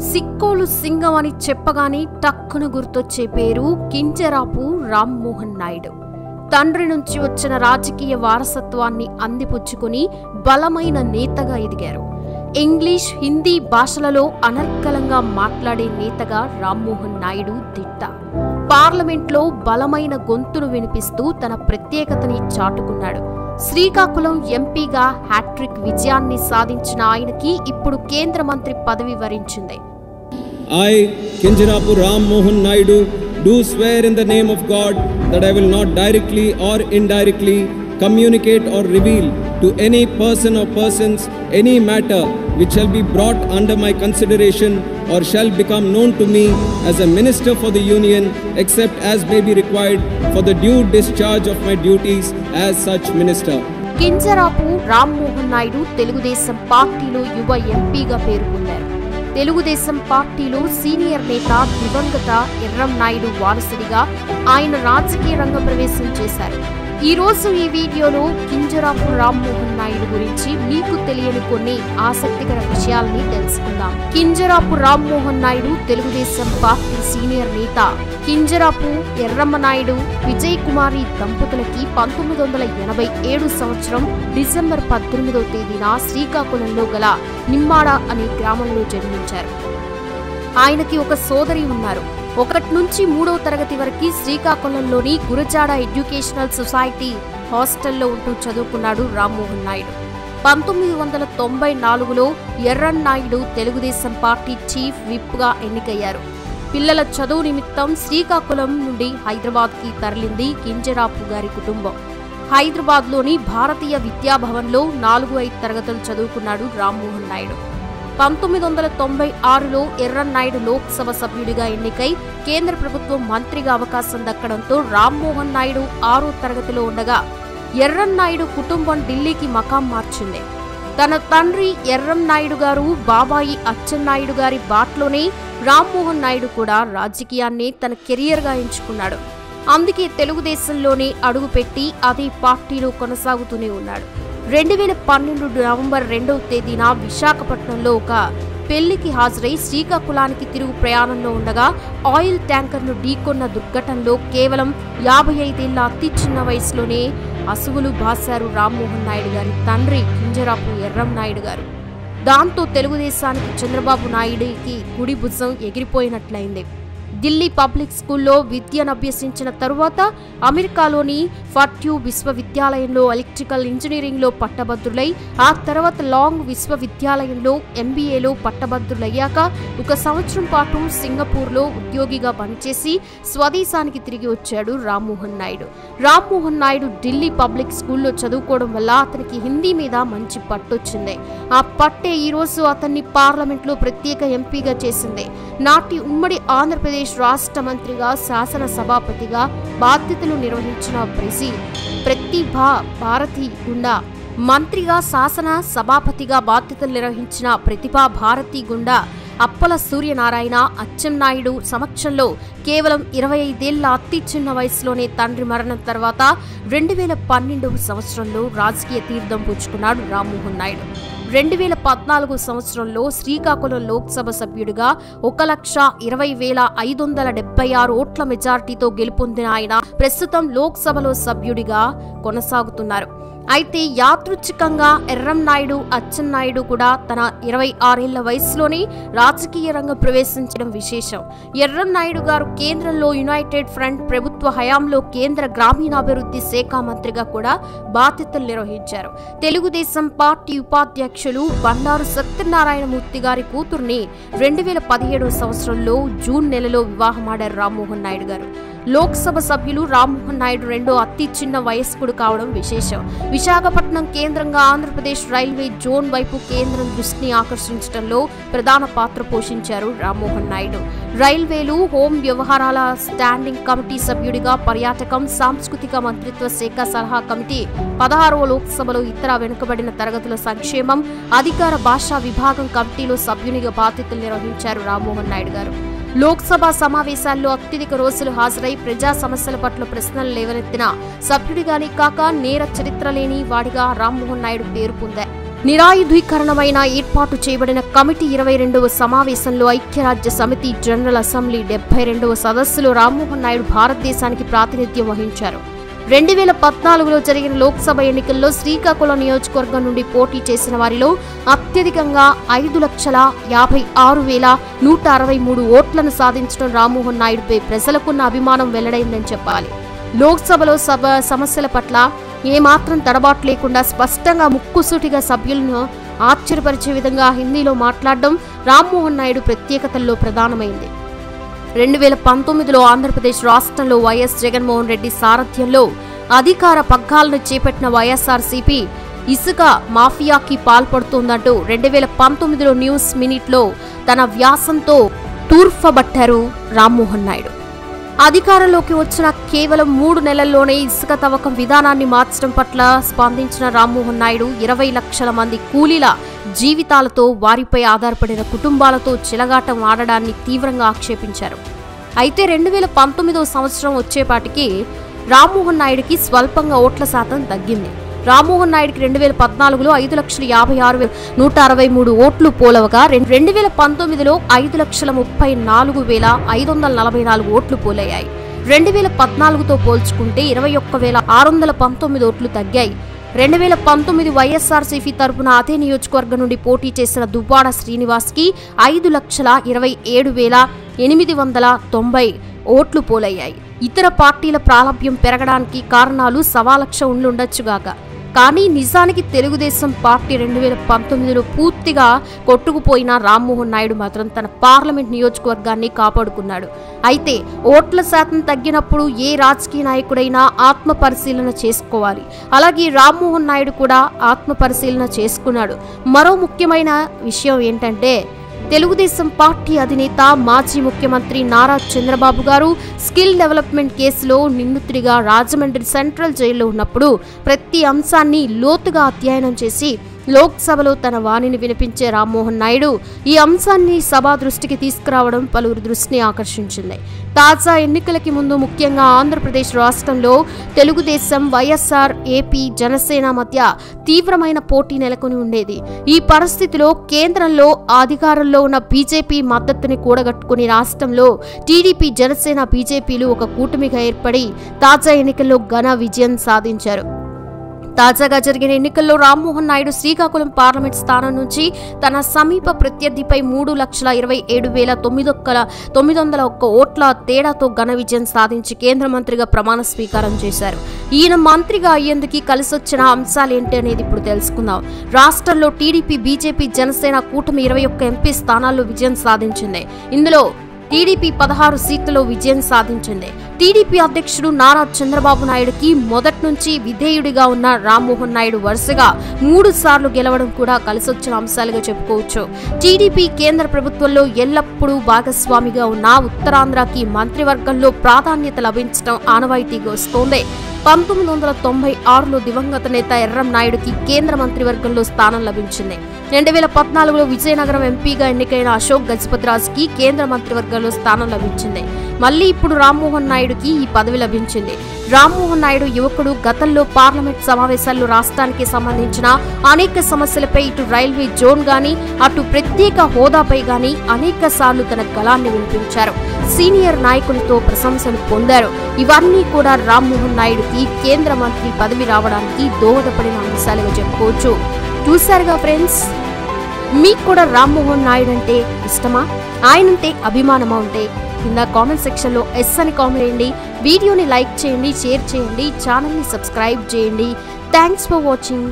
సిక్కోలు సింగం అని చెప్పగానే టక్కున గుర్తొచ్చే పేరు కింజరాపు రామ్మోహన్ నాయుడు. తండ్రి నుంచి వచ్చిన రాజకీయ వారసత్వాన్ని అందిపుచ్చుకుని బలమైన నేతగా ఎదిగారు. ఇంగ్లీష్, హిందీ భాషలలో అనర్గళంగా మాట్లాడే నేతగా రామ్మోహన్ నాయుడు దిట్ట. పార్లమెంట్లో బలమైన గొంతును వినిపిస్తూ తన ప్రత్యేకతని చాటుకున్నాడు. శ్రీకాకుళం ఎంపీగా హ్యాట్రిక్ విజయాన్ని సాధించిన ఆయనకి ఇప్పుడు కేంద్ర మంత్రి పదవి వరించింది. I, Kinjarapu Ram Mohan Naidu, do swear in the name of God that I will not directly or indirectly communicate or reveal to any person or persons any matter which shall be brought under my consideration or shall become known to me as a minister for the Union, except as may be required for the due discharge of my duties as such minister. Kinjarapu Rammohan Naidu Telugu Desam పార్టీలో యువ ఎంపీగా పేర్కొన్నారు. తెలుగుదేశం పార్టీలో senior నేత దివంగత ఎర్రం నాయుడు వారసుడిగా ఆయన రాజకీయ రంగ ప్రవేశం చేశారు. ఈ రోజు ఈ వీడియోలో కింజరాపు రామ్మోహన్ నాయుడు గురించి మీకు తెలియని కొన్ని ఆసక్తికర విషయాల్ని తెలుసుకుందాం. కింజరాపు రామ్మోహన్ నాయుడు తెలుగుదేశం పార్టీ సీనియర్ నేత. కింజరాపు ఎర్రమ్మ నాయుడు విజయ్ కుమారి దంపతులకి 1987 సంవత్సరం డిసెంబర్ 18వ తేదీన శ్రీకాకుళంలో గల నిమ్మాడ అనే గ్రామంలో జన్మించారు. ఆయనకి ఒక సోదరి ఉన్నారు. 1 నుంచి 3వ తరగతి వరకు శ్రీకాకుళంలోని గురజాడ ఎడ్యుకేషనల్ సొసైటీ హాస్టల్లో ఉంటూ చదువుకున్నాడు రామ్మోహన్ నాయుడు. 1994లో ఎర్రన్ నాయుడు తెలుగుదేశం పార్టీ చీఫ్ విప్గా ఎన్నికయ్యారు. పిల్లల చదువు నిమిత్తం శ్రీకాకుళం నుండి హైదరాబాద్కి తరలింది కింజరాపు గారి కుటుంబం. హైదరాబాద్లోని భారతీయ విద్యాభవన్లో 4-5 తరగతులు చదువుకున్నాడు రామ్మోహన్ నాయుడు. 1996లో ఎర్రన్ నాయుడు లోక్సభ సభ్యుడిగా ఎన్నికై కేంద్ర ప్రభుత్వం మంత్రిగా అవకాశం దక్కడంతో రామ్మోహన్ నాయుడు 6వ తరగతిలో ఉండగా ఎర్రన్ నాయుడు కుటుంబం ఢిల్లీకి మకాం మార్చింది. తన తండ్రి ఎర్రం నాయుడు గారు, బాబాయి అచ్చెన్నాయుడు గారి బాట్లోనే రామ్మోహన్ నాయుడు కూడా రాజకీయాన్ని తన కెరియర్గా ఎంచుకున్నాడు. అందుకే తెలుగుదేశంలోనే అడుగుపెట్టి అదే పార్టీలో కొనసాగుతూనే ఉన్నాడు. 2012 నవంబర్ 2వ తేదీన విశాఖపట్నంలో ఒక పెళ్లికి హాజరై శ్రీకాకుళానికి తిరుగు ప్రయాణంలో ఉండగా ఆయిల్ ట్యాంకర్ను ఢీకొన్న దుర్ఘటనలో కేవలం 55 ఏళ్ల అతి చిన్న వయసులోనే అసువులు బాశారు రామ్మోహన్ నాయుడు గారి తండ్రి కింజరాపు ఎర్రం నాయుడు గారు. దాంతో తెలుగుదేశానికి చంద్రబాబు నాయుడికి కుడి భుజం ఎగిరిపోయినట్లయింది. ఢిల్లీ పబ్లిక్ స్కూల్లో విద్యనభ్యసించిన తరువాత అమెరికాలోని ఫర్ట్యూ విశ్వవిద్యాలయంలో ఎలక్ట్రికల్ ఇంజనీరింగ్లో పట్టభద్రులై ఆ తర్వాత లాంగ్ విశ్వవిద్యాలయంలో ఎంబీఏలో పట్టభద్రులయ్యాక 1 సంవత్సరం పాటు సింగపూర్లో ఉద్యోగిగా పనిచేసి స్వదేశానికి తిరిగి వచ్చాడు రామ్మోహన్ నాయుడు. రామ్మోహన్ నాయుడు ఢిల్లీ పబ్లిక్ స్కూల్లో చదువుకోవడం వల్ల అతనికి హిందీ మీద మంచి పట్టొచ్చింది. ఆ పట్టే ఈరోజు అతన్ని పార్లమెంట్లో ప్రత్యేక ఎంపీగా చేసింది. నాటి ఉమ్మడి ఆంధ్రప్రదేశ్ రాష్ట్ర మంత్రిగా, శాసన సభాపతిగా బాధ్యతలు నిర్వహించిన ప్రతిభా భారతి గుండా మంత్రిగా, శాసన సభాపతిగా బాధ్యతలు నిర్వహించిన ప్రతిభా భారతి గుండా అప్పల సూర్యనారాయణ అచ్చెన్నాయుడు సమక్షంలో కేవలం 25 ఏళ్ల అతి చిన్న వయసులోనే తండ్రి మరణం తర్వాత 2012 సంవత్సరంలో రాజకీయ తీర్థం పుచ్చుకున్నాడు రామ్మోహన్ నాయుడు. 2014 సంవత్సరంలో శ్రీకాకుళం లోక్సభ సభ్యుడిగా 1,20,576 ఓట్ల మెజార్టీతో గెలుపొందిన ఆయన ప్రస్తుతం లోక్సభలో సభ్యుడిగా కొనసాగుతున్నారు. అయితే యాదృచ్ఛికంగా ఎర్రం నాయుడు అచ్చెన్నాయుడు కూడా తన 26 ఏళ్ల వయసులోనే రాజకీయ రంగ ప్రవేశించడం విశేషం. ఎర్రం నాయుడు గారు కేంద్రంలో యునైటెడ్ ఫ్రంట్ ప్రభుత్వ హయాంలో కేంద్ర గ్రామీణాభివృద్ధి శాఖ మంత్రిగా కూడా బాధ్యతలు నిర్వహించారు. తెలుగుదేశం పార్టీ ఉపాధ్యక్షులు బండారు సత్యనారాయణమూర్తి గారి కూతుర్ని 2017 సంవత్సరంలో జూన్ నెలలో వివాహమాడారు రామ్మోహన్ నాయుడు గారు. లోక్సభ సభ్యులు రామ్మోహన్ నాయుడు రెండో అతి చిన్న వయస్కుడు కావడం విశేషం. విశాఖపట్నం కేంద్రంగా ఆంధ్రప్రదేశ్ రైల్వే జోన్ వైపు కేంద్రం దృష్టిని ఆకర్షించడంలో ప్రధాన పాత్ర పోషించారు రామ్మోహన్ నాయుడు. రైల్వేలు, హోం వ్యవహారాల స్టాండింగ్ కమిటీ సభ్యుడిగా, పర్యాటకం, సాంస్కృతిక మంత్రిత్వ శాఖ సలహా కమిటీ, 16వ లోక్సభలో ఇతర వెనుకబడిన తరగతుల సంక్షేమం, అధికార భాషా విభాగం కమిటీలో సభ్యునిగా బాధ్యతలు నిర్వహించారు రామ్మోహన్ నాయుడు గారు. లోక్సభ సమావేశాల్లో అత్యధిక రోజులు హాజరై ప్రజా సమస్యల పట్ల ప్రశ్నలు లేవనెత్తిన సభ్యుడిగానే కాక నేర చరిత్ర లేని వాడిగా రామ్మోహన్ నాయుడు పేరు పొందారు. నిరాయుధీకరణమైన ఏర్పాటు చేయబడిన కమిటీ 22వ సమావేశంలో ఐక్యరాజ్య సమితి జనరల్ అసెంబ్లీ 72వ సదస్సులో రామ్మోహన్ నాయుడు భారతదేశానికి ప్రాతినిధ్యం వహించారు. 2014లో జరిగిన లోక్సభ ఎన్నికల్లో శ్రీకాకుళం నియోజకవర్గం నుండి పోటీ చేసిన వారిలో అత్యధికంగా 5,56,163 ఓట్లను సాధించడం రామ్మోహన్ నాయుడుపై ప్రజలకున్న అభిమానం వెల్లడైందని చెప్పాలి. లోక్సభలో సమస్యల పట్ల ఏమాత్రం తడబాటు లేకుండా స్పష్టంగా ముక్కుసూటిగా సభ్యులను ఆశ్చర్యపరిచే విధంగా హిందీలో మాట్లాడడం రామ్మోహన్ నాయుడు ప్రత్యేకతల్లో ప్రధానమైంది. 2019లో ఆంధ్రప్రదేశ్ రాష్ట్రంలో వైఎస్ జగన్మోహన్ రెడ్డి సారథ్యంలో అధికార పగ్గాలను చేపట్టిన వైఎస్ఆర్సీపీ ఇసుక మాఫియాకి పాల్పడుతోందంటూ 2019లో న్యూస్ మినిట్లో తన వ్యాసంతో తూర్ఫబట్టారు రామ్మోహన్ నాయుడు. అధికారంలోకి వచ్చిన కేవలం 3 నెలల్లోనే ఇసుక తవ్వకం విధానాన్ని మార్చడం పట్ల స్పందించిన రామ్మోహన్ నాయుడు 20 లక్షల మంది కూలీల జీవితాలతో వారిపై ఆధారపడిన కుటుంబాలతో చెలగాటం ఆడడాన్ని తీవ్రంగా ఆక్షేపించారు. అయితే 2019వ సంవత్సరం వచ్చేపాటికి రామ్మోహన్ నాయుడికి స్వల్పంగా ఓట్ల శాతం తగ్గింది. రామ్మోహన్ నాయుడికి 2014లో 5,56,163 ఓట్లు పోలవగా 2019లో 5,34,544 ఓట్లు పోలయ్యాయి. 2014తో పోల్చుకుంటే 21,619 ఓట్లు తగ్గాయి. 2019 వైఎస్ఆర్సీపీ తరపున అదే నియోజకవర్గం నుండి పోటీ చేసిన దువ్వాడ శ్రీనివాస్కి 5,27,890 ఓట్లు పోలయ్యాయి. ఇతర పార్టీల ప్రాబల్యం పెరగడానికి కారణాలు 1,00,000 ఉండుండొచ్చుగాక. కానీ నిజానికి తెలుగుదేశం పార్టీ 2019లో పూర్తిగా కొట్టుకుపోయిన రామ్మోహన్ నాయుడు మాత్రం తన పార్లమెంట్ నియోజకవర్గాన్ని కాపాడుకున్నాడు. అయితే ఓట్ల శాతం తగ్గినప్పుడు ఏ రాజకీయ నాయకుడైనా ఆత్మ పరిశీలన చేసుకోవాలి. అలాగే రామ్మోహన్ నాయుడు కూడా ఆత్మ పరిశీలన చేసుకున్నాడు. మరో ముఖ్యమైన విషయం ఏంటంటే తెలుగుదేశం పార్టీ అధినేత మాజీ ముఖ్యమంత్రి నారా చంద్రబాబు గారు స్కిల్ డెవలప్మెంట్ కేసులో నిందితుడిగా రాజమండ్రి సెంట్రల్ జైల్లో ఉన్నప్పుడు ప్రతి అంశాన్ని లోతుగా అధ్యయనం చేసి లోక్సభలో తన వాణిని వినిపించే రామ్మోహన్ నాయుడు ఈ అంశాన్ని సభ దృష్టికి తీసుకురావడం పలువురి దృష్టిని ఆకర్షించింది. తాజా ఎన్నికలకి ముందు ముఖ్యంగా ఆంధ్రప్రదేశ్ రాష్ట్రంలో తెలుగుదేశం, వైఎస్ఆర్, ఏపీ, జనసేన మధ్య తీవ్రమైన పోటీ నెలకొని ఉండేది. ఈ పరిస్థితిలో కేంద్రంలో అధికారంలో ఉన్న బీజేపీ మద్దతుని కూడగట్టుకుని రాష్ట్రంలో టీడీపీ, జనసేన, బీజేపీలు ఒక కూటమిగా ఏర్పడి తాజా ఎన్నికల్లో ఘన విజయం సాధించారు. తాజాగా జరిగిన ఎన్నికల్లో రామ్మోహన్ నాయుడు శ్రీకాకుళం పార్లమెంట్ స్థానం నుంచి తన సమీప ప్రత్యర్థిపై 3,27,901 ఓట్ల తేడాతో ఘన విజయం సాధించి కేంద్ర మంత్రిగా ప్రమాణ స్వీకారం చేశారు. ఈయన మంత్రిగా అయ్యేందుకు కలిసొచ్చిన అంశాలేంటి అనేది ఇప్పుడు తెలుసుకుందాం. రాష్ట్రంలో టీడీపీ, బీజేపీ, జనసేన కూటమి 21 ఎంపీ స్థానాల్లో విజయం సాధించింది. ఇందులో టీడీపీ 16 సీట్లలో విజయం సాధించింది. టీడీపీ అధ్యక్షుడు నారా చంద్రబాబు నాయుడుకి మొదటి నుంచి విధేయుడిగా ఉన్న రామ్మోహన్ నాయుడు వరుసగా 3 సార్లు గెలవడం కూడా కలిసొచ్చిన అంశాలుగా చెప్పుకోవచ్చు. టీడీపీ కేంద్ర ప్రభుత్వంలో ఎల్లప్పుడూ భాగస్వామిగా ఉన్న ఉత్తరాంధ్రకి మంత్రివర్గంలో ప్రాధాన్యత లభించడం ఆనవాయితీగా వస్తోంది. 1996లో దివంగత నేత ఎర్రం నాయుడుకి కేంద్ర మంత్రివర్గంలో స్థానం లభించింది. 2014లో విజయనగరం ఎంపీగా ఎన్నికైన అశోక్ గజపతిరాజుకి కేంద్ర మంత్రివర్గంలో స్థానం లభించింది. మళ్లీ ఇప్పుడు రామ్మోహన్ నాయుడుకి ఈ పదవి లభించింది. రామ్మోహన్ నాయుడు యువకుడు. గతంలో పార్లమెంట్ సమావేశాల్లో రాష్ట్రానికి సంబంధించిన అనేక సమస్యలపై ఇటు రైల్వే జోన్ గాని అటు ప్రత్యేక హోదాపై గాని అనేక సార్లు తన గళాన్ని వినిపించారు. సీనియర్ నాయకులతో ప్రశంసలు పొందారు. ఇవన్నీ కూడా రామ్మోహన్ నాయుడుకి కేంద్ర మంత్రి పదవి రావడానికి దోహదపడిన అంశాలుగా చెప్పుకోవచ్చు. చూశారుగా ఫ్రెండ్స్, మీకు కూడా రామ్మోహన్ నాయుడు అంటే ఇష్టమా, ఆయనంటే అభిమానమా ఉంటే కింద కామెంట్ సెక్షన్లో ఎస్ అని కామెంట్ చేయండి. వీడియోని లైక్ చేయండి, షేర్ చేయండి, ఛానల్ని సబ్స్క్రైబ్ చేయండి. Thanks for watching.